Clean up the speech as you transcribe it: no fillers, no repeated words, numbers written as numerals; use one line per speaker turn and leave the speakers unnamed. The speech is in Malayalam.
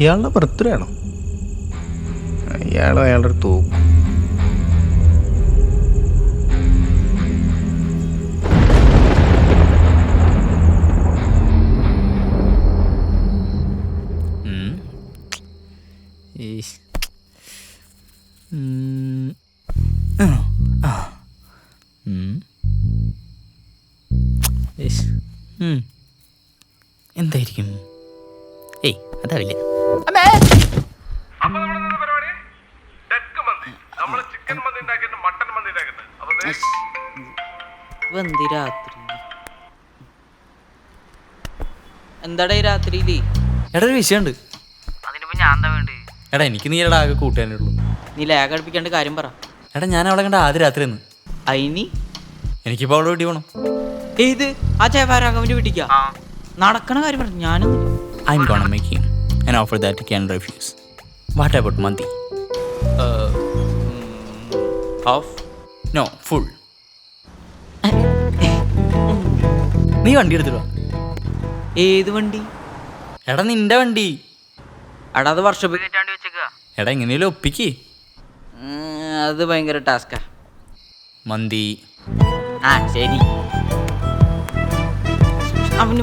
ഇയാളുടെ ബർത്ത്ഡേ ആണോ? ഇയാളും അയാളുടെ ഒരു തോക്കും.
എന്തായിരിക്കും? ഏയ് അതറിയില്ല.
രാത്രി എന്താടാ ഈ രാത്രിയില്?
എടാ ഒരു വിഷയമുണ്ട്.
അതിനിപ്പോ ഞാൻ എന്താ വേണ്ടത്?
എടാ എനിക്ക് നീ എടാ ആകെ കൂട്ടാനുള്ളൂ.
നീ ലാഗ് അടുപ്പിക്കാണ്ട് കാര്യം പറ.
എടാ ഞാൻ അവളെ കണ്ട ആദ്യ രാത്രി എന്ന്.
അയിനി
എനിക്കിപ്പോൾ അവളെ വീട്ടിൽ പോകണം.
ഏത് ആ ചേവാരാഘവന്റെ വീട്ടിക്കാ? നടക്കണ കാര്യം പറഞ്ഞു. ഞാനും
I'm gonna make him an offer that he can refuse. What about money?
half?
No, full. നീ വണ്ടി എടുത്തിട്ടോ.
ഏത് വണ്ടി?
എടാ നിന്റെ വണ്ടി.
എടാ അത് വർഷോപ്പ് കയറ്റാണ്ട് വെച്ചേക്കാ.
എടാ എങ്ങനെയല്ലോ ഒപ്പിക്ക്.
അത് ഭയങ്കര ടാസ്കാ.
മന്തി.
ആ ശരി. അവന്